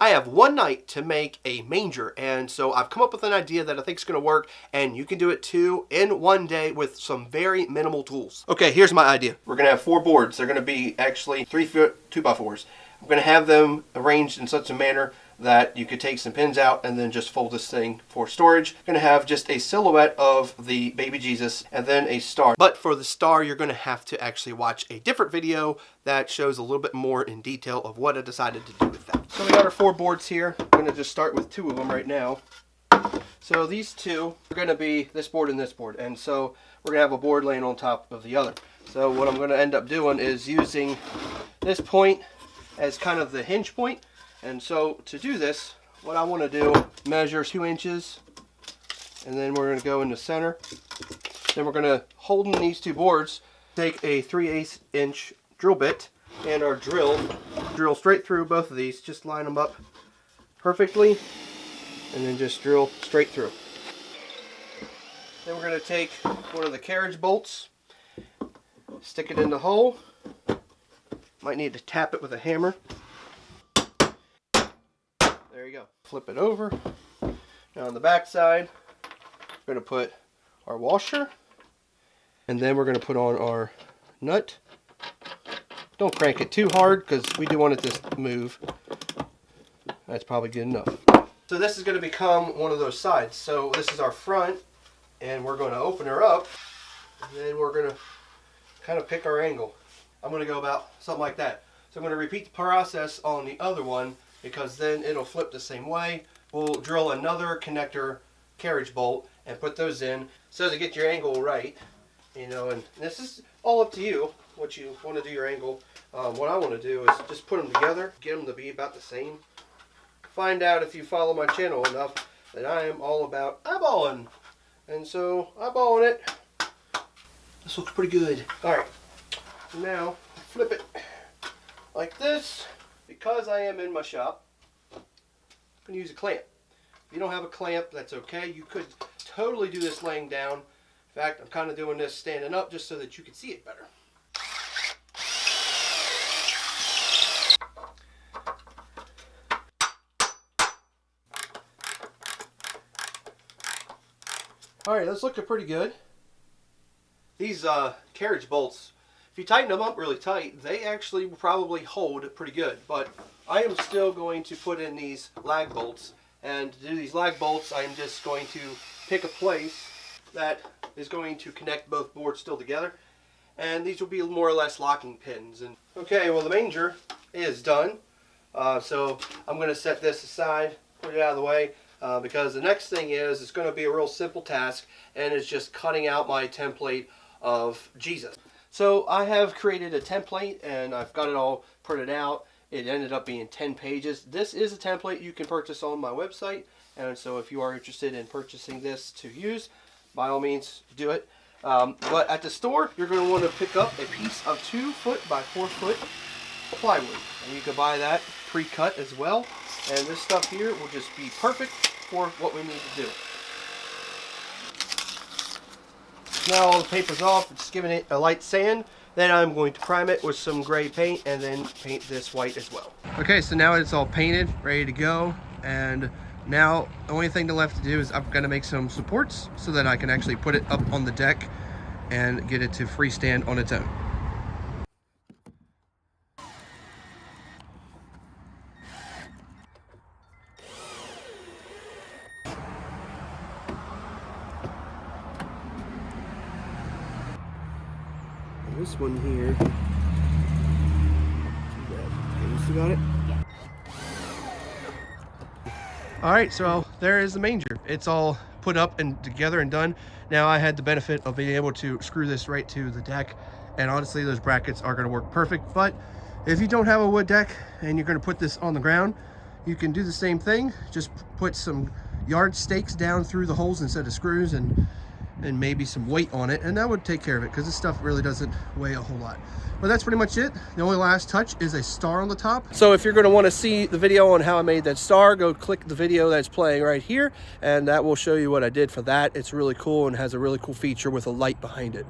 I have one night to make a manger, and so I've come up with an idea that I think is going to work, and you can do it too in one day with some very minimal tools. Okay, here's my idea. We're going to have 4 boards. They're going to be actually 3-foot 2x4s. I'm going to have them arranged in such a manner that you could take some pins out and then just fold this thing for storage. I'm going to have just a silhouette of the baby Jesus and then a star. But for the star, you're going to have to actually watch a different video that shows a little bit more in detail of what I decided to do with that. So we got our 4 boards here. I'm going to just start with 2 of them right now. So these 2 are going to be this board and this board. And so we're going to have a board laying on top of the other. So what I'm going to end up doing is using this point as kind of the hinge point. And so to do this, what I want to do, measure 2 inches, and then we're going to go in the center. Then we're going to hold in these 2 boards, take a 3/8 inch drill bit and our drill straight through both of these, just line them up perfectly, and then just drill straight through. Then we're going to take one of the carriage bolts, stick it in the hole. Might need to tap it with a hammer. There you go. Flip it over. Now on the back side, we're going to put our washer, and then we're going to put on our nut. Don't crank it too hard because we do want it to move. That's probably good enough. So this is going to become one of those sides. So this is our front, and we're going to open her up, and then we're going to kind of pick our angle. I'm going to go about something like that. So I'm going to repeat the process on the other one, because then it'll flip the same way. We'll drill another connector carriage bolt and put those in so to get your angle right, you know, and this is all up to you what you want to do your angle. What I want to do is just put them together, get them to be about the same. Find out, if you follow my channel enough, that I am all about eyeballing, and so eyeballing it. This looks pretty good. All right, now flip it like this. Because I am in my shop, I'm going to use a clamp. If you don't have a clamp, that's okay. You could totally do this laying down. In fact, I'm kind of doing this standing up just so that you can see it better. Alright, that's looking pretty good. These carriage bolts, if you tighten them up really tight, they actually will probably hold pretty good. But I am still going to put in these lag bolts. And to do these lag bolts, I'm just going to pick a place that is going to connect both boards still together. And these will be more or less locking pins. And okay, well, the manger is done. So I'm going to set this aside, put it out of the way. Because the next thing is, it's going to be a real simple task. And it's just cutting out my template of Jesus. So I have created a template and I've got it all printed out. It ended up being 10 pages. This is a template you can purchase on my website. And so if you are interested in purchasing this to use, by all means do it. But at the store, you're going to want to pick up a piece of 2-foot by 4-foot plywood. And you can buy that pre-cut as well. And this stuff here will just be perfect for what we need to do. Now all the paper's off, just giving it a light sand. Then I'm going to prime it with some gray paint and then paint this white as well. Okay, so now it's all painted, ready to go. And now the only thing left to do is I'm going to make some supports so that I can actually put it up on the deck and get it to freestand on its own. This one here, you still got it? Yeah. All right, so there is the manger. It's all put up and together and done. Now I had the benefit of being able to screw this right to the deck, and honestly, those brackets are going to work perfect. But if you don't have a wood deck and you're going to put this on the ground, you can do the same thing. Just put some yard stakes down through the holes instead of screws, and maybe some weight on it, and that would take care of it because this stuff really doesn't weigh a whole lot. But that's pretty much it. The only last touch is a star on the top. So if you're going to want to see the video on how I made that star, go click the video that's playing right here, and that will show you what I did for that. It's really cool and has a really cool feature with a light behind it.